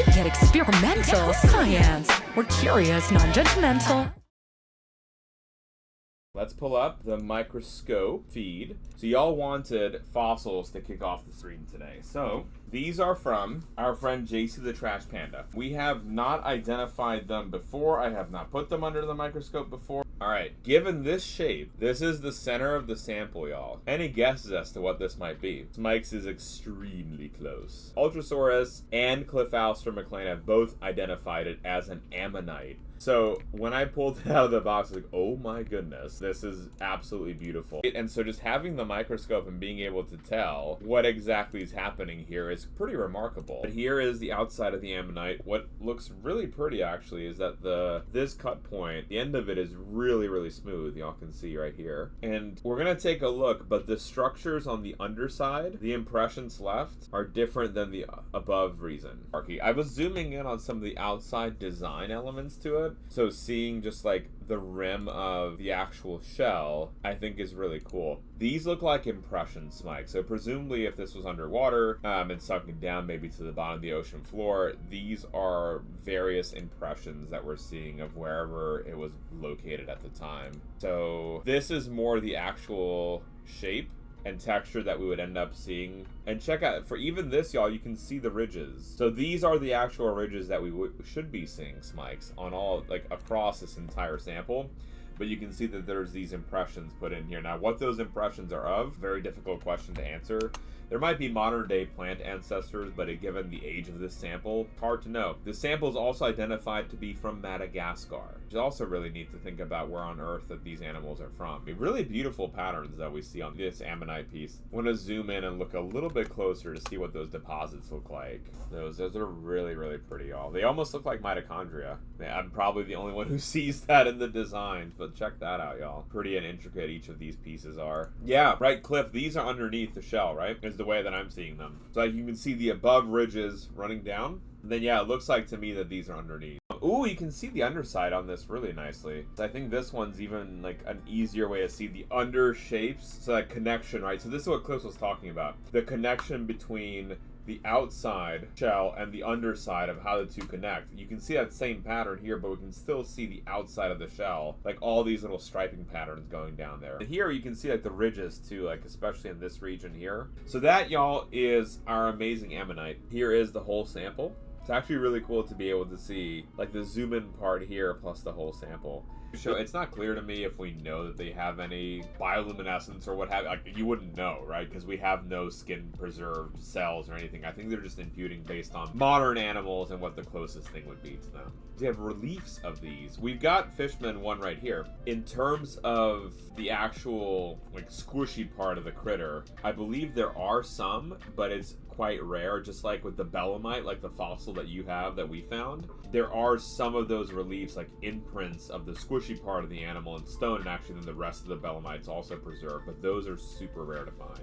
We get experimental science. We're curious, non-judgmental. Let's pull up the microscope feed. So y'all wanted fossils to kick off the stream today. So these are from our friend JC the Trash Panda. We have not identified them before. I have not put them under the microscope before. All right, given this shape, this is the center of the sample, y'all. Any guesses as to what this might be? Mike's is extremely close. Ultrasaurus and Cliff Alistair McLean have both identified it as an Ammonite. So when I pulled it out of the box, I was like, oh my goodness, this is absolutely beautiful. And so just having the microscope and being able to tell what exactly is happening here is pretty remarkable. But here is the outside of the Ammonite. What looks really pretty actually is that this cut point, the end of it is really smooth. Y'all can see right here. And we're gonna take a look, but the structures on the underside, the impressions left, are different than the above reason. I was zooming in on some of the outside design elements to it. So seeing just like the rim of the actual shell, I think is really cool. These look like impressions, Mike. So presumably if this was underwater and sunken down maybe to the bottom of the ocean floor, these are various impressions that we're seeing of wherever it was located at the time. So this is more the actual shape and texture that we would end up seeing. And check out, for even this, y'all, you can see the ridges. So these are the actual ridges that we should be seeing, Smikes, on all, like, across this entire sample. But you can see that there's these impressions put in here. Now, what those impressions are of, very difficult question to answer. There might be modern-day plant ancestors, but given the age of this sample, hard to know. The sample is also identified to be from Madagascar, which is also really neat to think about where on Earth that these animals are from. Really beautiful patterns that we see on this Ammonite piece. I want to zoom in and look a little bit closer to see what those deposits look like. Those are really pretty, y'all. They almost look like mitochondria. I'm probably the only one who sees that in the designs, but check that out, y'all. Pretty and intricate each of these pieces are. Yeah, right, Cliff, these are underneath the shell, right? Is the way that I'm seeing them. So you can see the above ridges running down. And then, yeah, it looks like to me that these are underneath. Ooh, you can see the underside on this really nicely. So I think this one's even like an easier way to see the under shapes. So that connection, right? So this is what Cliff was talking about. The connection between the outside shell and the underside of how the two connect. You can see that same pattern here, but we can still see the outside of the shell, like all these little striping patterns going down there. And here you can see like the ridges too, like especially in this region here. So that, y'all, is our amazing Ammonite. Here is the whole sample. It's actually really cool to be able to see like the zoom in part here plus the whole sample. So it's not clear to me if we know that they have any bioluminescence or what have you. Like, you wouldn't know, right? Because we have no skin preserved cells or anything. I think they're just imputing based on modern animals and what the closest thing would be to them. We have reliefs of these. We've got Fishman one right here. In terms of the actual like squishy part of the critter, I believe there are some, but it's quite rare, just like with the Belemite, like the fossil that you have that we found. There are some of those reliefs, like imprints of the squishy part of the animal in stone, and actually then the rest of the Belemites also preserved, but those are super rare to find.